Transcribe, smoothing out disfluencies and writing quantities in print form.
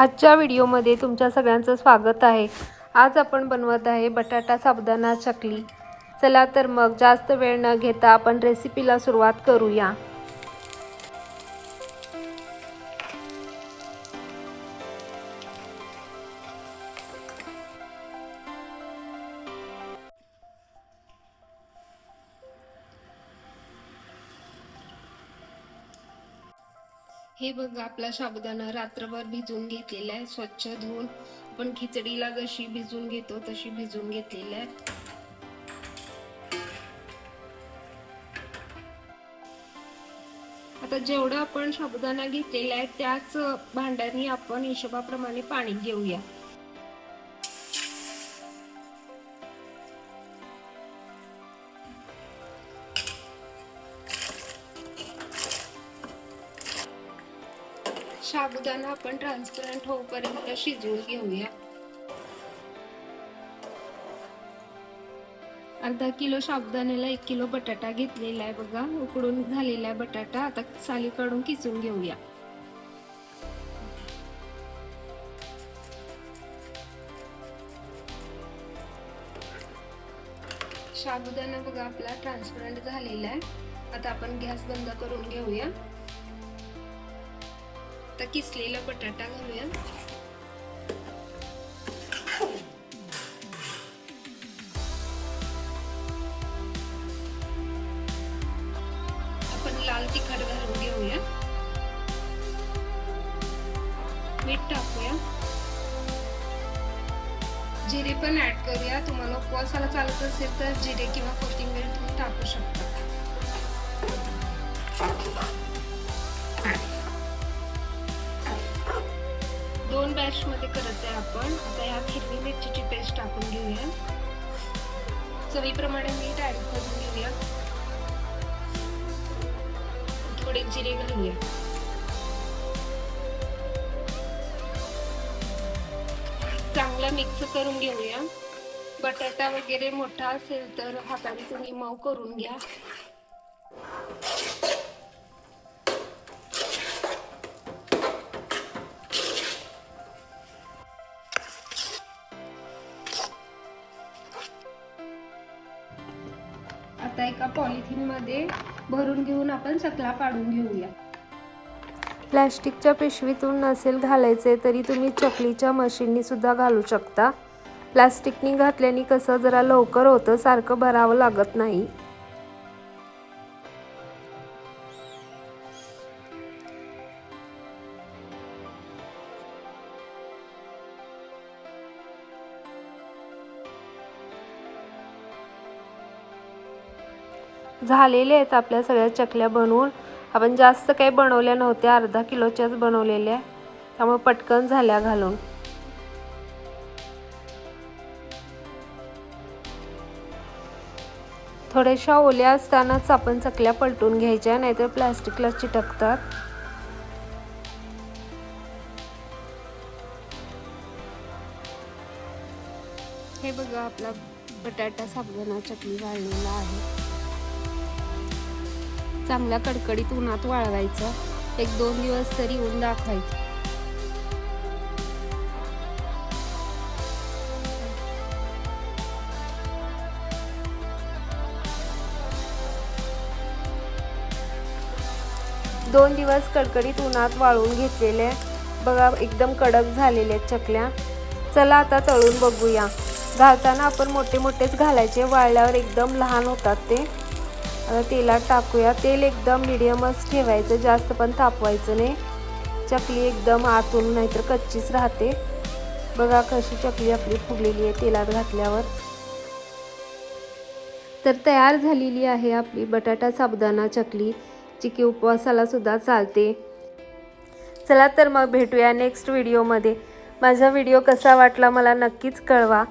आजच्या व्हिडिओमध्ये तुमच्या सगळ्यांचं स्वागत आहे। आज आपण बनवत आहे बटाटा साबुदाणा चकली। चला तर मग जास्त वेळ न घेता आपण रेसिपीला सुरुवात करूया। हे बघा आपला साबुदाणा रात्रभर भिजून घेतलेला आहे। स्वच्छ धुवून आपण खिचडीला जशी भिजून घेतो तशी भिजून घेतलेला आहे। आता जेवढा आपण साबुदाणा घेतलेला आहे त्याच भांड्याने आपण हिशोबाप्रमाणे पाणी घेऊया। साबुदाणा आपण ट्रान्सपरंट होईपर्यंत शिजवून घेऊया। अर्धा किलो साबुदाण्याला 1 किलो बटाटा घेतलेला आहे बघा। उकडून झालेला आहे बटाटा। आता साली काढून किसून घेऊया। साबुदाणा बघा आपला ट्रान्सपरंट झालेला आहे। आता आपण गॅस बंद करून घेऊया। आता किसलेला बटाटा घालूया। आपण लाल तिखट घालून घेऊया। मीठ टाकूया। जिरे पण ऍड करूया। तुम्हाला उपवासाला चालत असेल तर जिरे किंवा कोथिंबीर तुम्ही टाकू शकता। दोन बॅच मध्ये करत आहे आपण। आता यात हिरवी मिरचीची पेस्ट टाकून घेऊया। चवीप्रमाणे मीठ ऍड करून घेऊया। थोडे जिरे घालूया। चांगला मिक्स करून घेऊया। बटाटा वगैरे मोठा असेल तर हाताने तुम्ही मऊ करून घ्या। आता एका पॉलिथिन मध्ये भरून घेऊन आपण चकला पाडून घेऊया। प्लास्टिकच्या पिशवीतून नसेल घालायचे तरी तुम्ही चकलीच्या मशीननी सुद्धा घालू शकता। प्लास्टिकनी घातल्याने कसं जरा लवकर होतं, सारखं भरावं लागत नाही। झालेले आहेत आपल्या सगळ्या चकल्या बनवून। आपण जास्त काही बनवल्या नव्हत्या, अर्धा किलोच्याच बनवलेल्या, त्यामुळे पटकन झाल्या घालून। थोड्याशा ओल्या असतानाच आपण चकल्या पलटून घ्यायच्या, नाहीतर प्लास्टिकला चिटकतात। हे बघा आपला बटाटा साबुदाणा चकली वाळलेला आहे। चांगल्या कडकडीत उन्हात वाळवायचं। 1-2 दिवस तरी ऊन दाखवायचं। दोन दिवस कडकडीत उन्हात वाळवून घेतलेले बघा, एकदम कडक झालेले चकल्या। चला आता तळून बघूया। घालताना आपण मोठे मोठेच घालायचे, वाळल्यावर एकदम लहान होतात ते। आता तेलात टाकूया। तेल एकदम मीडियमच ठेवायचं, जास्त पण तापवायचं नाही। चकली एकदम आतून नाहीतर कच्चीच राहते। बघा कशी चकली आपली फुगलेली आहे तेलात घातल्यावर। तर तयार झालेली आहे आपली बटाटा साबुदाणा चकली, जी की उपवासाला सुद्धा चालते। चला तर मग भेटूया नेक्स्ट व्हिडिओमध्ये। माझा व्हिडिओ कसा वाटला मला नक्कीच कळवा।